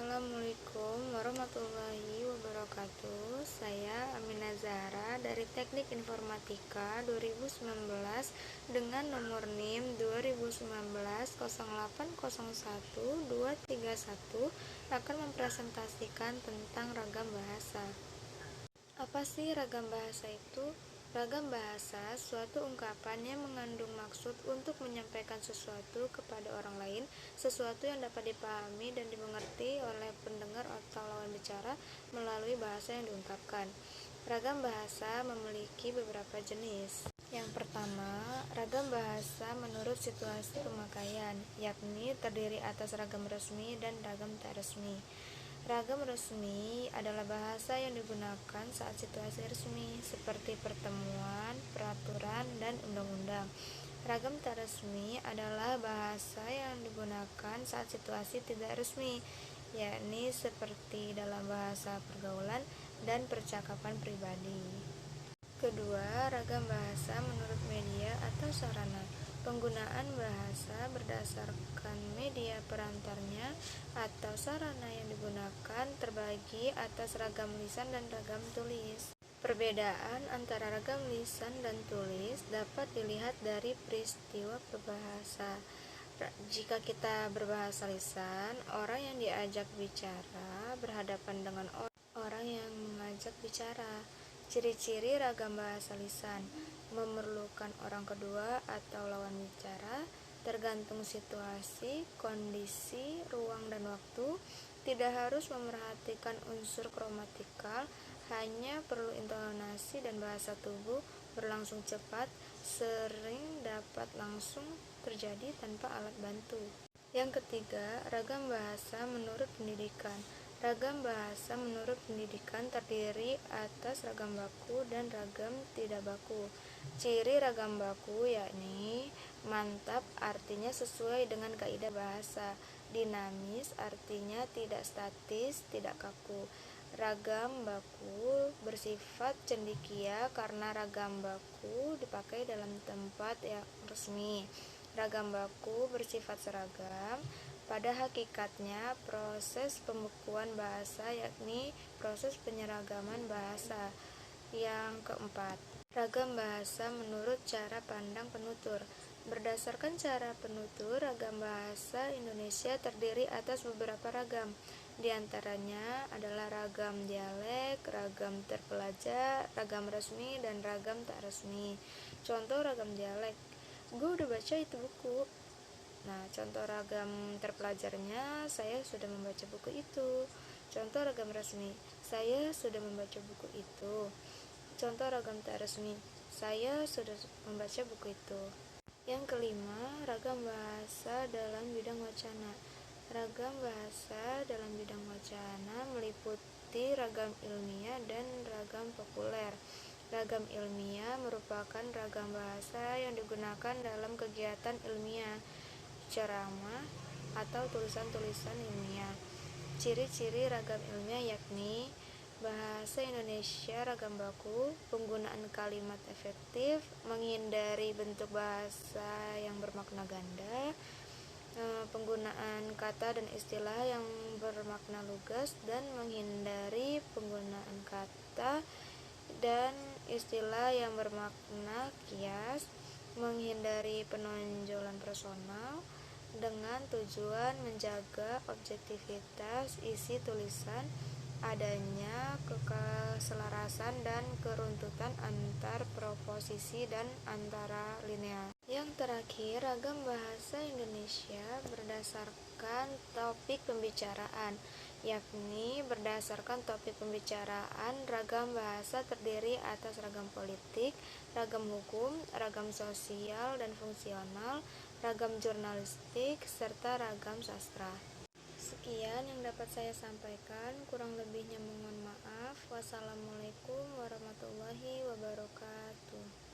Assalamualaikum warahmatullahi wabarakatuh. Saya Aminah Zahra dari Teknik Informatika 2019 dengan nomor NIM 2019-0801231 akan mempresentasikan tentang ragam bahasa. Apa sih ragam bahasa itu? Ragam bahasa suatu ungkapan yang mengandung maksud untuk menyampaikan sesuatu kepada orang lain, sesuatu yang dapat dipahami dan dimengerti oleh pendengar atau lawan bicara melalui bahasa yang diungkapkan. Ragam bahasa memiliki beberapa jenis. Yang pertama, ragam bahasa menurut situasi pemakaian, yakni terdiri atas ragam resmi dan ragam tak resmi. Ragam resmi adalah bahasa yang digunakan saat situasi resmi, seperti pertemuan, peraturan, dan undang-undang. Ragam tak resmi adalah bahasa yang digunakan saat situasi tidak resmi, yakni seperti dalam bahasa pergaulan dan percakapan pribadi. Kedua, ragam bahasa menurut media atau sarana. Penggunaan bahasa berdasarkan media perantarnya atau sarana yang digunakan terbagi atas ragam lisan dan ragam tulis. Perbedaan antara ragam lisan dan tulis dapat dilihat dari peristiwa berbahasa. Jika kita berbahasa lisan, orang yang diajak bicara berhadapan dengan orang yang mengajak bicara. Ciri-ciri ragam bahasa lisan: memerlukan orang kedua atau lawan bicara, tergantung situasi, kondisi, ruang dan waktu, tidak harus memerhatikan unsur gramatikal, hanya perlu intonasi dan bahasa tubuh, berlangsung cepat, sering dapat langsung terjadi tanpa alat bantu. Yang ketiga, ragam bahasa menurut pendidikan. Ragam bahasa menurut pendidikan terdiri atas ragam baku dan ragam tidak baku. Ciri ragam baku yakni mantap, artinya sesuai dengan kaidah bahasa. Dinamis, artinya tidak statis, tidak kaku. Ragam baku bersifat cendekia karena ragam baku dipakai dalam tempat yang resmi. Ragam baku bersifat seragam. Pada hakikatnya, proses pembukuan bahasa yakni proses penyeragaman bahasa. Yang keempat, ragam bahasa menurut cara pandang penutur. Berdasarkan cara penutur, ragam bahasa Indonesia terdiri atas beberapa ragam. Di antaranya adalah ragam dialek, ragam terpelajar, ragam resmi, dan ragam tak resmi. Contoh ragam dialek, gue udah baca itu buku. Nah, contoh ragam terpelajarnya, saya sudah membaca buku itu. Contoh ragam resmi, saya sudah membaca buku itu. Contoh ragam tak resmi, saya sudah membaca buku itu. Yang kelima, ragam bahasa dalam bidang wacana. Ragam bahasa dalam bidang wacana meliputi ragam ilmiah dan ragam populer. Ragam ilmiah merupakan ragam bahasa yang digunakan dalam kegiatan ilmiah, ceramah, atau tulisan-tulisan ilmiah. Ciri-ciri ragam ilmiah yakni bahasa Indonesia ragam baku, penggunaan kalimat efektif, menghindari bentuk bahasa yang bermakna ganda, penggunaan kata dan istilah yang bermakna lugas, dan menghindari penggunaan kata dan istilah yang bermakna kias, menghindari penonjolan personal dengan tujuan menjaga objektivitas isi tulisan, adanya keselarasan dan keruntutan antar proposisi dan antara lineal. Yang terakhir, ragam bahasa Indonesia berdasarkan topik pembicaraan, yakni berdasarkan topik pembicaraan, ragam bahasa terdiri atas ragam politik, ragam hukum, ragam sosial dan fungsional, ragam jurnalistik, serta ragam sastra. Sekian yang dapat saya sampaikan, kurang lebihnya mohon maaf. Wassalamualaikum warahmatullahi wabarakatuh.